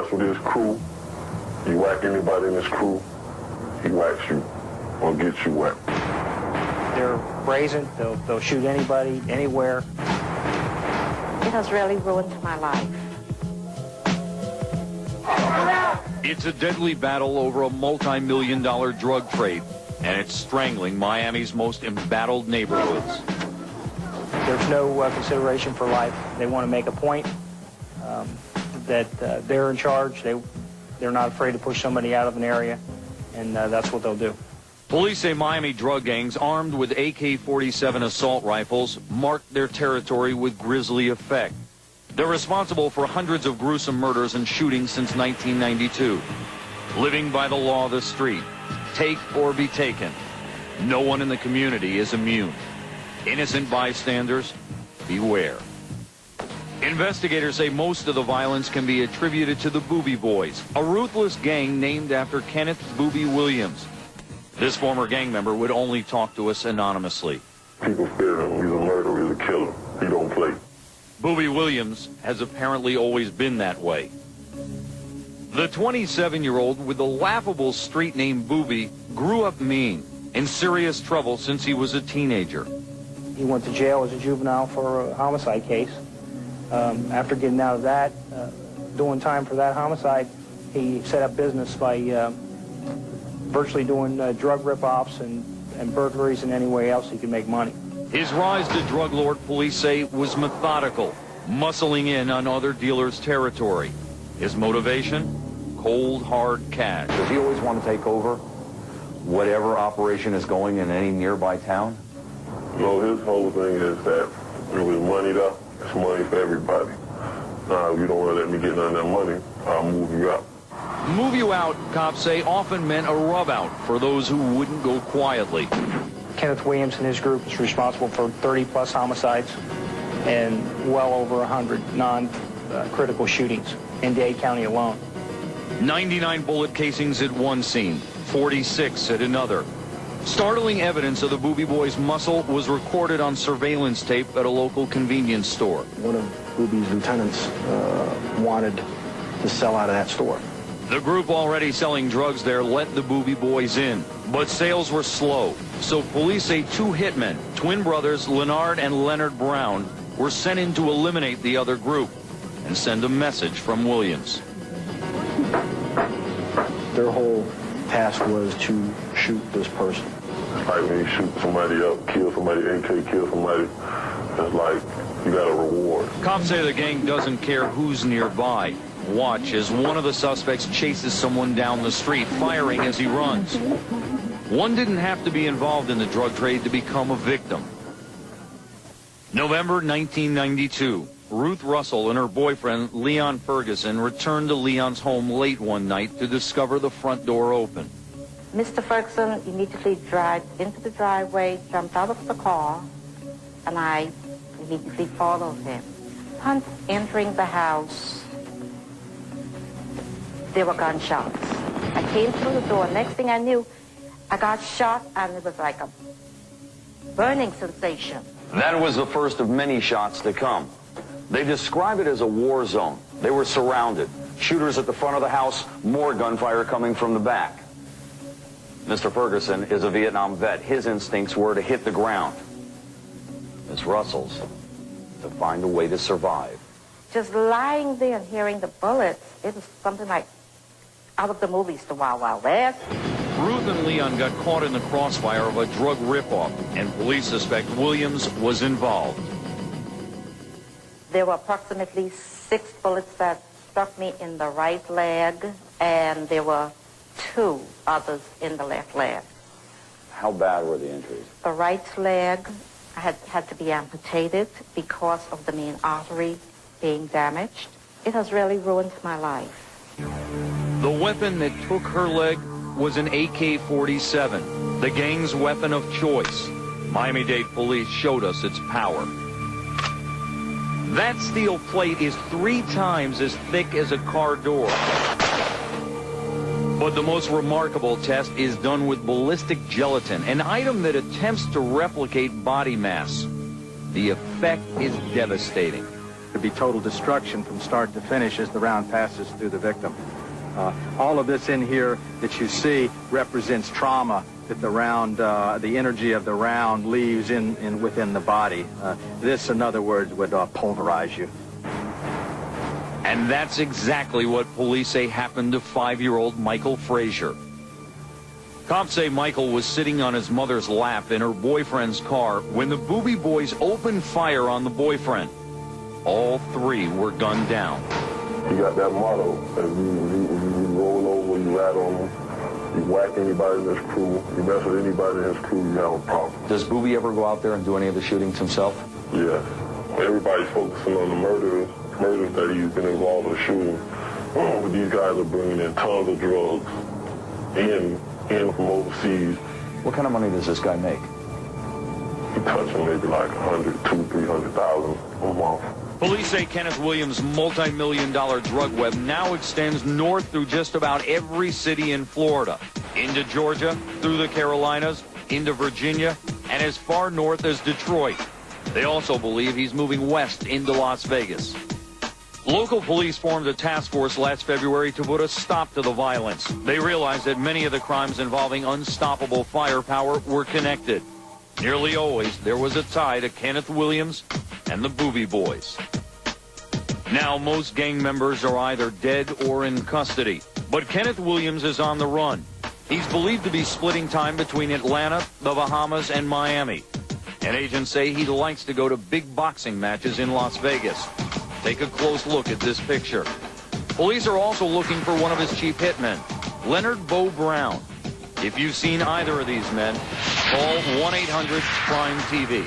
mess with his crew, you whack anybody in his crew, he whacks you or gets you whacked. They're brazen. They'll shoot anybody, anywhere. It has really ruined my life. It's a deadly battle over a multi-million-dollar drug trade, and it's strangling Miami's most embattled neighborhoods. There's no consideration for life. They want to make a point that they're in charge. They're not afraid to push somebody out of an area, and that's what they'll do. Police say Miami drug gangs armed with AK-47 assault rifles mark their territory with grisly effect. They're responsible for hundreds of gruesome murders and shootings since 1992. Living by the law of the street, take or be taken. No one in the community is immune. Innocent bystanders, beware. Investigators say most of the violence can be attributed to the Boobie Boys, a ruthless gang named after Kenneth Boobie Williams. This former gang member would only talk to us anonymously. People fear him. He's a murderer. He's a killer. He don't play. Boobie Williams has apparently always been that way. The 27-year-old with the laughable street name Boobie grew up mean, in serious trouble since he was a teenager. He went to jail as a juvenile for a homicide case. After getting out of that, doing time for that homicide, he set up business by virtually doing drug rip-offs and burglaries and any way else he could make money. His rise to drug lord, police say, was methodical, muscling in on other dealers' territory. His motivation? Cold, hard cash. Does he always want to take over whatever operation is going in any nearby town? No, his whole thing is that if there's money there, it's money for everybody. If you don't want to let me get none of that money, I'll move you out. Move you out, cops say, often meant a rub-out for those who wouldn't go quietly. Kenneth Williams and his group is responsible for 30-plus homicides and well over 100 non-critical shootings in Dade County alone. 99 bullet casings at one scene, 46 at another. Startling evidence of the Boobie Boys' muscle was recorded on surveillance tape at a local convenience store. One of Boobie's lieutenants wanted to sell out of that store. The group already selling drugs there let the Boobie Boys in, but sales were slow. So police say two hitmen, twin brothers Leonard and Leonard Brown, were sent in to eliminate the other group and send a message from Williams. Their whole task was to shoot this person. Like when you shoot somebody up, kill somebody, AK kill somebody, it's like you got a reward. Cops say the gang doesn't care who's nearby. Watch as one of the suspects chases someone down the street, firing as he runs. One didn't have to be involved in the drug trade to become a victim. November 1992. Ruth Russell and her boyfriend, Leon Ferguson, returned to Leon's home late one night to discover the front door open. Mr. Ferguson immediately drives into the driveway, jumped out of the car, and I immediately followed him. Upon entering the house, there were gunshots. I came through the door. Next thing I knew, I got shot, and it was like a burning sensation. That was the first of many shots to come. They describe it as a war zone. They were surrounded. Shooters at the front of the house, more gunfire coming from the back. Mr. Ferguson is a Vietnam vet. His instincts were to hit the ground. Ms. Russell's to find a way to survive. Just lying there and hearing the bullets, it was something like out of the movies, The Wild Wild West. Ruth and Leon got caught in the crossfire of a drug ripoff, and police suspect Williams was involved. There were approximately 6 bullets that struck me in the right leg, and there were 2 others in the left leg. How bad were the injuries? The right leg had to be amputated because of the main artery being damaged. It has really ruined my life. The weapon that took her leg was an AK-47, the gang's weapon of choice. Miami-Dade police showed us its power. That steel plate is 3 times as thick as a car door. But the most remarkable test is done with ballistic gelatin, an item that attempts to replicate body mass. The effect is devastating. to be total destruction from start to finish as the round passes through the victim. All of this in here that you see represents trauma that the round, the energy of the round leaves within the body. This, in other words, would pulverize you. And that's exactly what police say happened to 5-year-old Michael Frazier. Cops say Michael was sitting on his mother's lap in her boyfriend's car when the Booby Boys opened fire on the boyfriend. All 3 were gunned down. He got that motto, that you roll over, you rat on him, you whack anybody in his crew, you mess with anybody in his crew, you have a problem. Does Booby ever go out there and do any of the shootings himself? Yes. Everybody's focusing on the murders that he's been involved in shooting. But these guys are bringing in tons of drugs in from overseas. What kind of money does this guy make? He touching maybe like 100, 200, 300,000 a month. Police say Kenneth Williams' multi-million-dollar drug web now extends north through just about every city in Florida, into Georgia, through the Carolinas, into Virginia, and as far north as Detroit. They also believe he's moving west into Las Vegas. Local police formed a task force last February to put a stop to the violence. They realized that many of the crimes involving unstoppable firepower were connected. Nearly always, there was a tie to Kenneth Williams and the Booby Boys. Now, most gang members are either dead or in custody. But Kenneth Williams is on the run. He's believed to be splitting time between Atlanta, the Bahamas, and Miami. And agents say he likes to go to big boxing matches in Las Vegas. Take a close look at this picture. Police are also looking for one of his chief hitmen, Leonard Bo Brown. If you've seen either of these men, call 1-800-CRIME-TV.